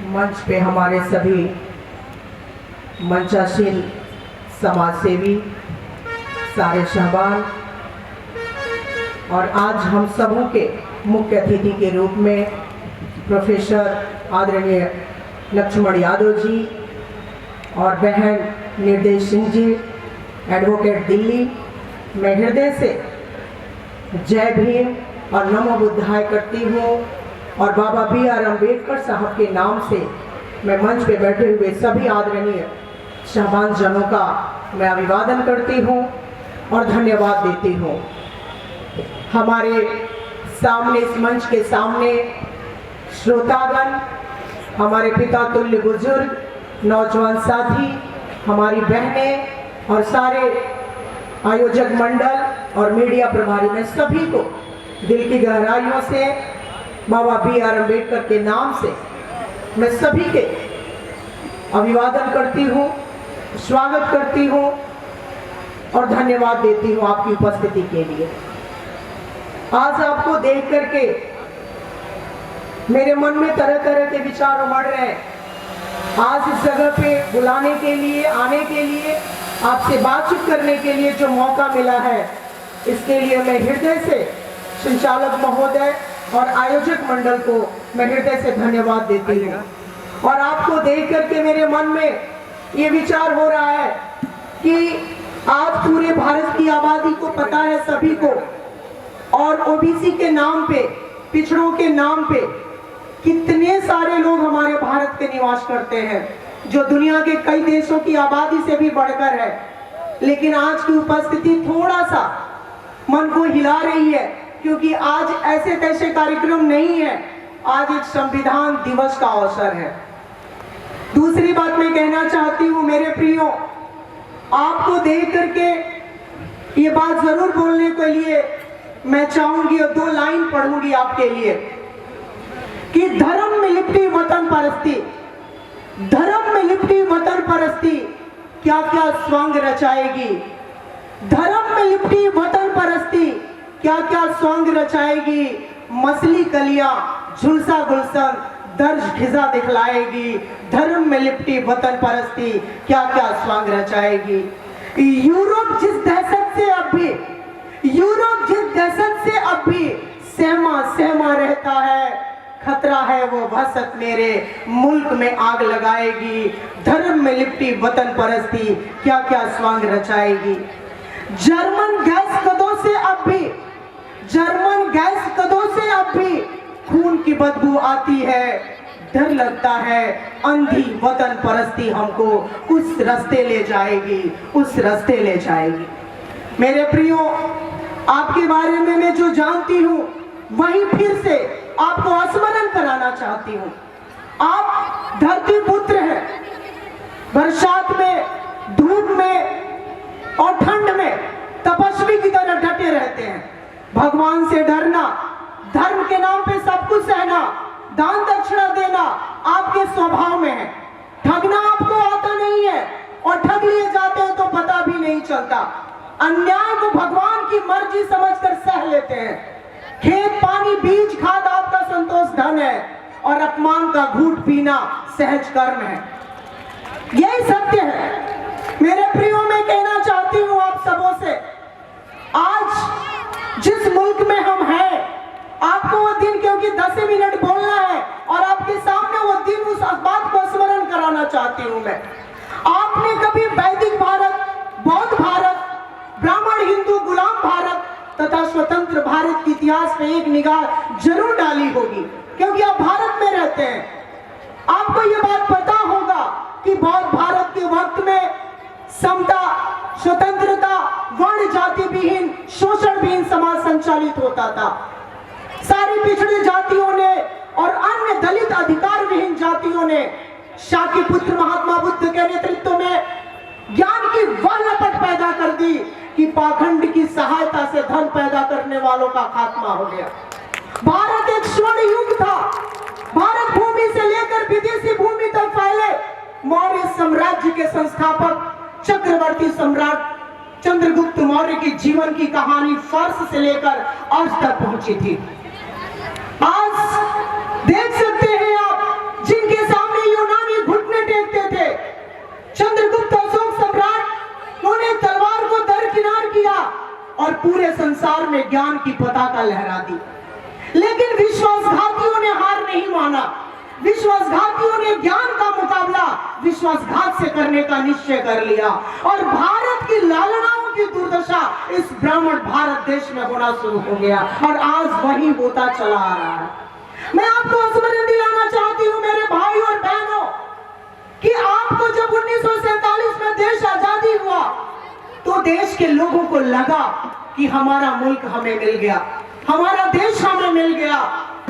मंच पे हमारे सभी मंचासीन समाजसेवी, सारे शहबान और आज हम सबों के मुख्य अतिथि के रूप में प्रोफेसर आदरणीय लक्ष्मण यादव जी और बहन निर्देश सिंह जी, एडवोकेट दिल्ली, मैं हृदय से जय भीम और नमो बुद्धाय करती हूँ और बाबा B.R. अम्बेडकर साहब के नाम से मैं मंच पे बैठे हुए सभी आदरणीय शहबान जनों का मैं अभिवादन करती हूँ और धन्यवाद देती हूँ। हमारे सामने, इस मंच के सामने श्रोतागण, हमारे पिता तुल्य बुजुर्ग, नौजवान साथी, हमारी बहनें और सारे आयोजक मंडल और मीडिया प्रभारी, मैं सभी को दिल की गहराइयों से बाबा B.R. अम्बेडकर के नाम से मैं सभी के अभिवादन करती हूँ, स्वागत करती हूँ और धन्यवाद देती हूँ आपकी उपस्थिति के लिए। आज आपको देख करके मेरे मन में तरह तरह के विचार उमड़ रहे हैं। आज इस जगह पे बुलाने के लिए, आने के लिए, आपसे बातचीत करने के लिए जो मौका मिला है, इसके लिए मैं हृदय से संचालक महोदय और आयोजक मंडल को मैं हृदय से धन्यवाद देती हूँ। और आपको देख करके मेरे मन में ये विचार हो रहा है कि आज पूरे भारत की आबादी को पता है सभी को, और ओबीसी के नाम पे, पिछड़ों के नाम पे कितने सारे लोग हमारे भारत के निवास करते हैं, जो दुनिया के कई देशों की आबादी से भी बढ़कर है। लेकिन आज की उपस्थिति थोड़ा सा मन को हिला रही है, क्योंकि आज ऐसे तैसे कार्यक्रम नहीं है, आज एक संविधान दिवस का अवसर है। दूसरी बात मैं कहना चाहती हूँ मेरे प्रियो, आपको देख करके ये बात जरूर बोलने के लिए मैं चाहूंगी और 2 लाइन पढ़ूंगी आपके लिए कि धर्म में लिपटी वतन परस्ती, धर्म में लिपटी वतन परस्ती क्या क्या स्वांग रचाएगी, धर्म में लिपटी वतन परस्ती क्या क्या स्वांग रचाएगी, मसली कलियां झुलसा गुलशन दर्ज खिजा दिखलाएगी, धर्म में लिपटी वतन परस्ती क्या क्या स्वांग रचाएगी। यूरोप जिस दहशत से अब भी, यूरोप जिस दहशत से अब भी सहमा सहमा रहता है, खतरा है वो वहशत मेरे मुल्क में आग लगाएगी, धर्म में लिपटी वतन परस्ती क्या क्या स्वांग रचाएगी। जर्मन गैस कदों से अब भी, जर्मन गैस कदों से अब भी खून की बदबू आती है, डर लगता है अंधी वतन परस्ती हमको उस रास्ते ले जाएगी, उस रास्ते ले जाएगी। मेरे प्रियो, आपके बारे में मैं जो जानती हूँ वही फिर से आपको स्मरण कराना चाहती हूँ। आप धरती पुत्र हैं, बरसात में, धूप में और ठंड में तपस्वी की तरह डटे रहते हैं। भगवान से डरना, धर्म के नाम पे सब कुछ सहना, दान दक्षिणा देना आपके स्वभाव में है। ठगना आपको आता नहीं है और ठग लिए जाते हैं तो पता भी नहीं चलता। अन्याय को भगवान की मर्जी समझकर सह लेते हैं। खेत पानी बीज खाद आपका संतोष धन है और अपमान का घूंट पीना सहज कर्म है। यही सत्य है। मेरे प्रियो, मैं कहना चाहती हूँ आप सबों से, आज जिस मुल्क में हम हैं, आपको वो दिन, क्योंकि 10 मिनट बोलना है और आपके सामने वो दिन, उस बात को स्मरण कराना चाहती हूँ मैं। आपने कभी वैदिक भारत, बौद्ध भारत, ब्राह्मण हिंदू गुलाम भारत तथा स्वतंत्र भारत के इतिहास में एक निगाह जरूर डाली होगी, क्योंकि आप भारत में रहते हैं। आपको ये बात पता होगा कि बौद्ध भारत के वक्त में समता, स्वतंत्रता, वर्ण जाति विहीन, शोषण विहीन समाज संचालित होता था। सारी पिछड़ी जातियों ने और अन्य दलित अधिकार विहीन जातियों ने शाक्य पुत्र महात्मा बुद्ध के नेतृत्व में ज्ञान की वह लपट पैदा कर दी कि पाखंड की सहायता से धन पैदा करने वालों का खात्मा हो गया। भारत एक स्वर्ण युग था। भारत भूमि से लेकर विदेशी भूमि तक फैले मौर्य साम्राज्य के संस्थापक चक्रवर्ती सम्राट चंद्रगुप्त मौर्य की जीवन की कहानी फारस से लेकर आज तक पहुंची थी। आज देख सकते हैं आप, जिनके सामने पूरे संसार में ज्ञान की पताका लहरा दी। लेकिन विश्वासघातियों ने हार नहीं माना। विश्वासघातियों ने ज्ञान का मुकाबला विश्वासघात से करने का निश्चय कर लिया और भारत की लालनाओं की दुर्दशा इस ब्राह्मण भारत देश में होना शुरू हो गया और आज वही होता चला आ रहा है। मैं आपको स्मरण दिलाना चाहती हूँ मेरे भाई और बहनों कि आपको जब 1947 में देश आजादी हुआ तो देश के लोगों को लगा कि हमारा मुल्क हमें मिल गया, हमारा देश हमें मिल गया।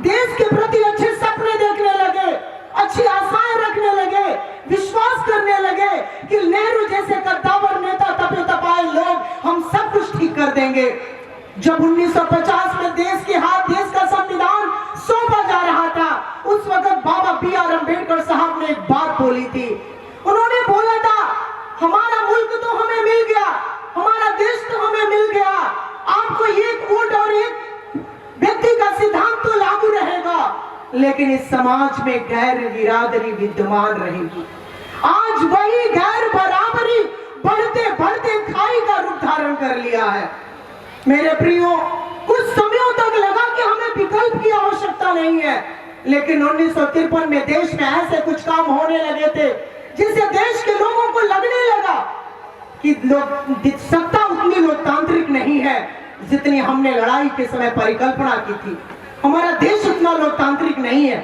देश के प्रति अच्छे सपने देखने लगे, अच्छी आशाएं रखने लगे, विश्वास करने लगे कि नेहरू जैसे कद्दावर नेता, तपे तपाए लोग हम सब कुछ ठीक कर देंगे। जब 1950 में देश के हाथ देश का संविधान सौंपा जा रहा था, उस वक्त बाबा B.R. अम्बेडकर साहब ने एक बात बोली थी। उन्होंने बोला था हमारा मुल्क तो हमें मिल गया, हमारा देश तो हमें मिल गया, आपको एक वोट और एक व्यक्ति का सिद्धांत तो लागू रहेगा, लेकिन इस समाज में गैर बिरादरी विद्यमान रहेगी। आज वही गैर बराबरी बढ़ते बढ़ते खाई का रूप धारण कर लिया है। मेरे प्रियो, कुछ समयों तक लगा कि हमें विकल्प की आवश्यकता नहीं है, लेकिन 1953 में देश में ऐसे कुछ काम होने लगे थे जिससे देश के लोगों को लगने लगा कि सत्ता उतनी लोकतांत्रिक नहीं है जितनी हमने लड़ाई के समय परिकल्पना की थी। हमारा देश उतना लोकतांत्रिक नहीं है।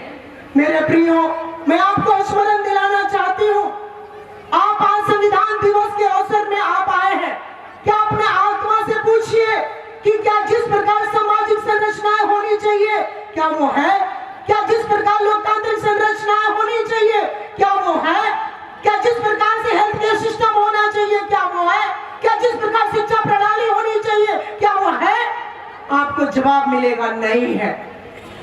मेरे प्रियो, मैं आपको स्मरण दिलाना चाहती हूँ, आप आज संविधान दिवस के अवसर में आप आए हैं। क्या अपने आत्मा से पूछिए कि क्या जिस प्रकार सामाजिक संरचनाएं होनी चाहिए क्या वो है? क्या जिस प्रकार लोकतांत्रिक संरचनाएं होनी चाहिए क्या वो है? क्या जिस प्रकार से हेल्थ केयर सिस्टम होना चाहिए क्या वो है? क्या जिस प्रकार शिक्षा प्रणाली होनी चाहिए क्या वो है? आपको जवाब मिलेगा नहीं है।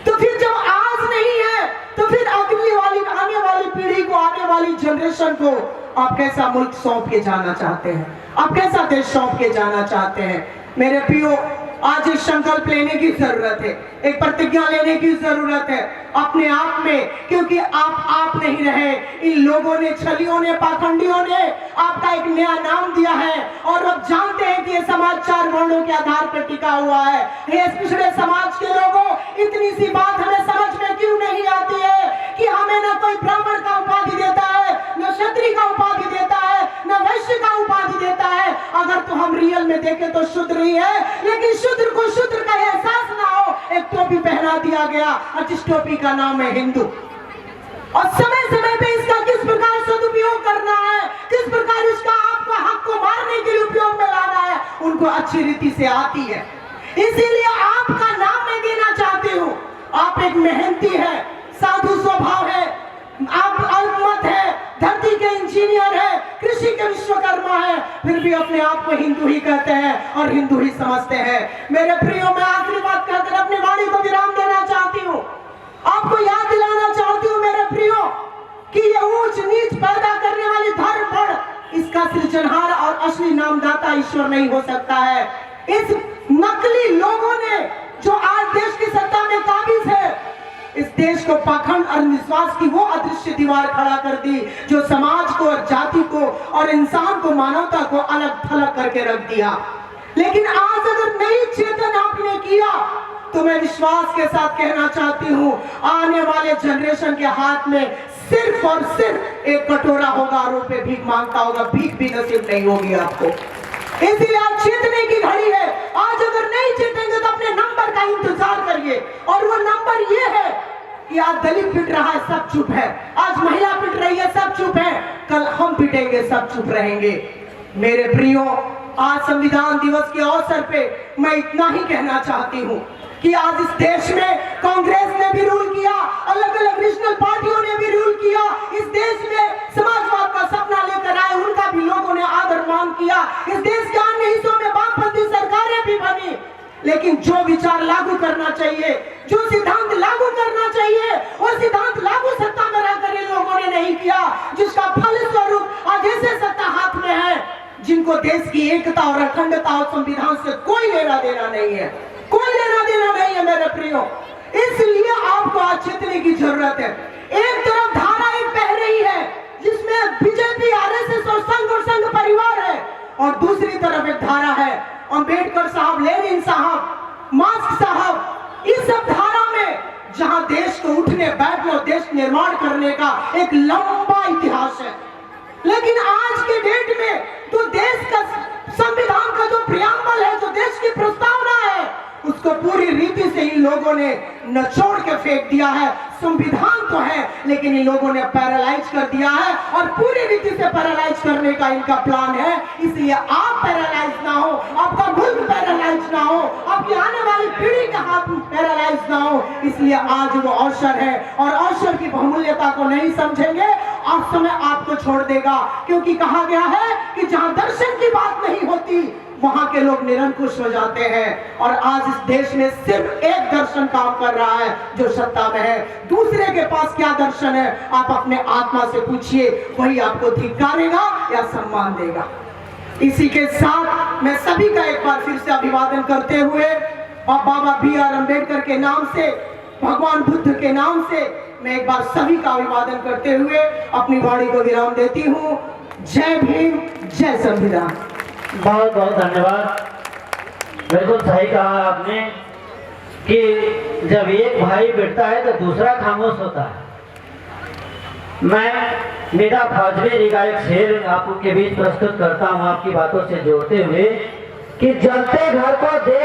तो फिर जब आज नहीं है तो फिर अगली वाली आने वाली पीढ़ी को, आने वाली जनरेशन को आप कैसा मुल्क सौंप के जाना चाहते हैं? आप कैसा देश सौंप के जाना चाहते हैं? मेरे प्रियो, आज एक संकल्प लेने की जरूरत है, एक प्रतिज्ञा लेने की जरूरत है अपने आप में, क्योंकि आप नहीं रहे। इन लोगों ने, छलियों ने, पाखंडियों ने आपका एक नया नाम दिया है और अब जानते हैं कि ये समाज 4 वर्णों के आधार पर टिका हुआ है। ये पिछड़े समाज के लोगों, इतनी सी बात हमें समझ में क्यों नहीं आती है कि हमें न कोई ब्राह्मण का उपाधि देता है, न क्षत्रिय का उपाधि देता है, न वैश्य का उपाधि देता है। अगर तो हम रियल में देखें तो शूद्र ही है, लेकिन शूद्र को शूद्र का एहसास ना हो, एक टोपी पहना दिया गया और जिस टोपी का नाम है हिंदू। और समय समय पे इसका किस प्रकार सदुपयोग करना है, किस प्रकार इसका आपको हक को मारने के लिए उपयोग में लाना है, उनको अच्छी रीति से आती है। इसीलिए आपका नाम मैं देना चाहती हूँ। आप एक मेहनती है, साधु स्वभाव है, आप अल्पमत है, धरती के इंजीनियर है, कृषि के विश्वकर्मा है, फिर भी अपने आप को हिंदू ही कहते हैं और हिंदू ही समझते हैं। मेरे प्रियो, मैं आखिरी बात कहकर अपनी वाणी को विराम देना चाहती हूँ। आपको याद दिलाना चाहती हूँ मेरे प्रियो कि ये ऊंच नीच पैदा करने वाली धर्म पर इसका सृजनहार और असली नामदाता ईश्वर नहीं हो सकता है। इस नकली लोगों ने जो आज देश की सत्ता में काबिज है, इस देश को पाखंड और विश्वास की वो अदृश्य दीवार खड़ा कर दी जो समाज को और जाति को और इंसान को, मानवता को अलग थलग करके रख दिया। लेकिन आज अगर नई चेतन आपने किया तो मैं विश्वास के साथ कहना चाहती हूँ, आने वाले जनरेशन के हाथ में सिर्फ और सिर्फ एक कटोरा होगा और पे भीख मांगता होगा, भीख भी नसीब नहीं होगी आपको। इसलिए आज चेतने की घड़ी है। आज अगर नहीं चेतेंगे तो अपने नंबर का इंतजार करिए, और वो नंबर ये है कि आज दलित पिट रहा है, सब चुप है, आज महिला पिट रही है, सब चुप है, कल हम पिटेंगे, सब चुप रहेंगे। मेरे प्रियो, आज संविधान दिवस के अवसर पे मैं इतना ही कहना चाहती हूँ कि आज इस देश में कांग्रेस ने भी रूल किया, अलग अलग रीजनल पार्टियों ने भी रूल किया, इस देश में समाजवाद का सपना लेकर आए, उनका भी लोगों ने आदर मान किया, इस देश के अन्य हिस्सों में वामपंथी सरकारें भी बनी, लेकिन जो विचार लागू करना चाहिए, जो सिद्धांत लागू करना चाहिए, वो सिद्धांत लागू सत्ता में रहकर इन लोगों ने नहीं किया, जिसका फलस्वरूप आज ऐसे सत्ता हाथ में है जिनको देश की एकता और अखंडता और संविधान से कोई लेना देना नहीं है, कोई लेना देना नहीं है मेरे प्रियो। इसलिए आपको आज चेतने की जरूरत है। एक तरफ धारा एक बह रही है जिसमें बीजेपी, आरएसएस और संघ परिवार है, और दूसरी तरफ एक धारा है अंबेडकर साहब, लेनिन साहब, मार्क्स साहब, इस सब धारा में जहां देश को उठने बैठने और देश निर्माण करने का एक लंबा इतिहास है। लेकिन आज के डेट में तो देश का संविधान का जो प्रियम्बल है, जो देश की प्रस्तावना है, उसको पूरी रीति से इन लोगों ने नचोड़ के फेंक दिया है। संविधान तो है लेकिन इन लोगों ने पैरालाइज कर दिया है और पूरी रीति से पैरालाइज करने का इनका प्लान है। इसलिए आप पैरालाइज ना हो, आपका मुल्क पैरालाइज ना हो, आपकी आने वाली पीढ़ी का हाथ पैरालाइज ना हो। इसलिए आज वो अवसर है और अवसर की बहुमूल्यता को नहीं समझेंगे और समय आपको छोड़ देगा, क्योंकि कहा गया है कि जहां दर्शन की बात नहीं होती वहां के लोग निरंकुश हो जाते हैं। और आज इस देश में सिर्फ एक दर्शन काम कर रहा है जो सत्ता में है। दूसरे के पास क्या दर्शन है आप अपने आत्मा से पूछिए, वही आपको धिक्कारेगा या सम्मान देगा। इसी के साथ मैं सभी का एक बार फिर से अभिवादन करते हुए और बाबा BR अम्बेडकर के नाम से, भगवान बुद्ध के नाम से मैं एक बार सभी का अभिवादन करते हुए अपनी वाणी को विराम देती हूँ। जय भीम, जय संविधान। बहुत बहुत धन्यवाद। बिल्कुल सही कहा आपने कि जब एक भाई बैठता है तो दूसरा खामोश होता है। मैं निदा फौजवी जी का एक शेर आपके बीच प्रस्तुत करता हूँ, आपकी बातों से जोड़ते हुए कि जलते घर को देख